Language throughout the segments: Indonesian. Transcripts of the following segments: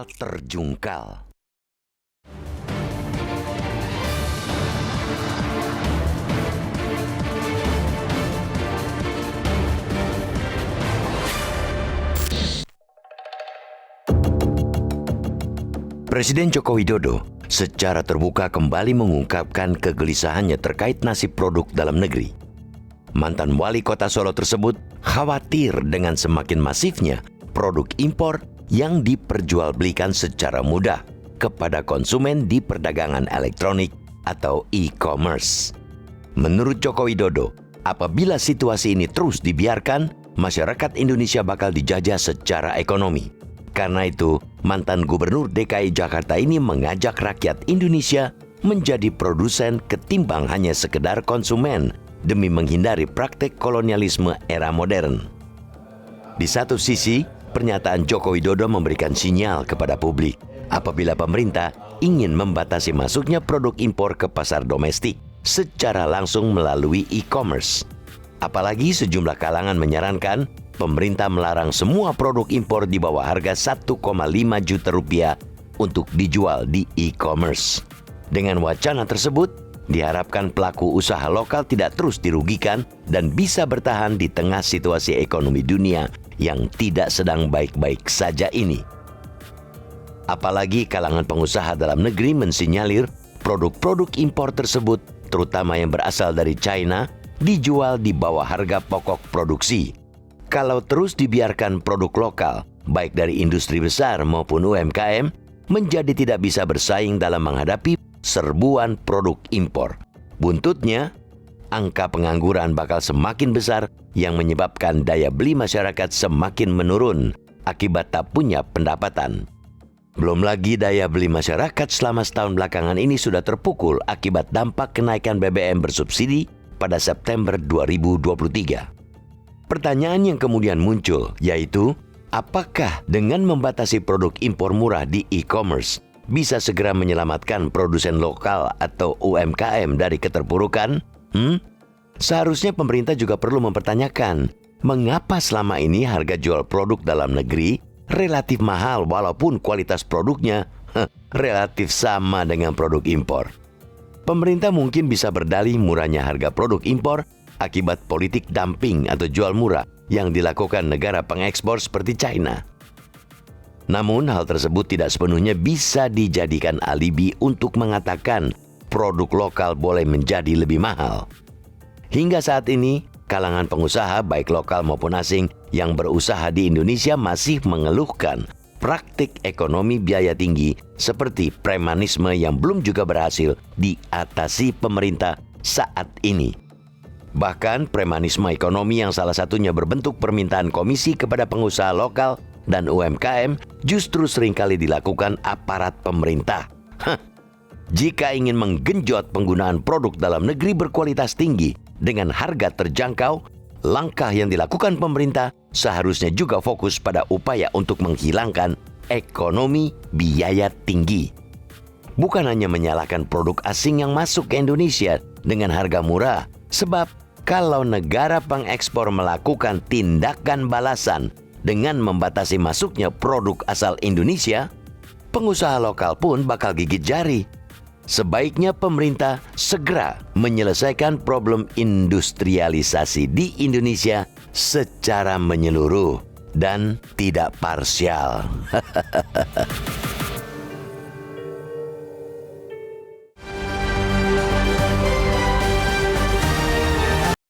lokal terjungkal. Presiden Joko Widodo secara terbuka kembali mengungkapkan kegelisahannya terkait nasib produk dalam negeri. Mantan wali kota Solo tersebut khawatir dengan semakin masifnya produk impor yang diperjualbelikan secara mudah kepada konsumen di perdagangan elektronik atau e-commerce. Menurut Joko Widodo, apabila situasi ini terus dibiarkan, masyarakat Indonesia bakal dijajah secara ekonomi. Karena itu, mantan Gubernur DKI Jakarta ini mengajak rakyat Indonesia menjadi produsen ketimbang hanya sekedar konsumen demi menghindari praktek kolonialisme era modern. Di satu sisi, pernyataan Joko Widodo memberikan sinyal kepada publik apabila pemerintah ingin membatasi masuknya produk impor ke pasar domestik secara langsung melalui e-commerce. Apalagi sejumlah kalangan menyarankan pemerintah melarang semua produk impor di bawah harga 1,5 juta rupiah untuk dijual di e-commerce. Dengan wacana tersebut, diharapkan pelaku usaha lokal tidak terus dirugikan dan bisa bertahan di tengah situasi ekonomi dunia yang tidak sedang baik-baik saja ini. Apalagi kalangan pengusaha dalam negeri mensinyalir produk-produk impor tersebut, terutama yang berasal dari China, dijual di bawah harga pokok produksi. Kalau terus dibiarkan produk lokal, baik dari industri besar maupun UMKM, menjadi tidak bisa bersaing dalam menghadapi serbuan produk impor. Buntutnya, angka pengangguran bakal semakin besar yang menyebabkan daya beli masyarakat semakin menurun akibat tak punya pendapatan. Belum lagi daya beli masyarakat selama setahun belakangan ini sudah terpukul akibat dampak kenaikan BBM bersubsidi pada September 2023. Pertanyaan yang kemudian muncul yaitu, apakah dengan membatasi produk impor murah di e-commerce bisa segera menyelamatkan produsen lokal atau UMKM dari keterpurukan? Seharusnya pemerintah juga perlu mempertanyakan, mengapa selama ini harga jual produk dalam negeri relatif mahal walaupun kualitas produknya relatif sama dengan produk impor. Pemerintah mungkin bisa berdalih murahnya harga produk impor akibat politik dumping atau jual murah yang dilakukan negara pengekspor seperti China. Namun hal tersebut tidak sepenuhnya bisa dijadikan alibi untuk mengatakan produk lokal boleh menjadi lebih mahal. Hingga saat ini, kalangan pengusaha baik lokal maupun asing yang berusaha di Indonesia masih mengeluhkan praktik ekonomi biaya tinggi seperti premanisme yang belum juga berhasil diatasi pemerintah saat ini. Bahkan premanisme ekonomi yang salah satunya berbentuk permintaan komisi kepada pengusaha lokal dan UMKM justru seringkali dilakukan aparat pemerintah. Jika ingin menggenjot penggunaan produk dalam negeri berkualitas tinggi dengan harga terjangkau, langkah yang dilakukan pemerintah seharusnya juga fokus pada upaya untuk menghilangkan ekonomi biaya tinggi. Bukan hanya menyalahkan produk asing yang masuk ke Indonesia dengan harga murah, sebab kalau negara pengekspor melakukan tindakan balasan dengan membatasi masuknya produk asal Indonesia, pengusaha lokal pun bakal gigit jari. Sebaiknya pemerintah segera menyelesaikan problem industrialisasi di Indonesia secara menyeluruh dan tidak parsial.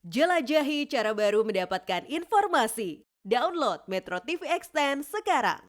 Jelajahi cara baru mendapatkan informasi. Download Metro TV Extend sekarang.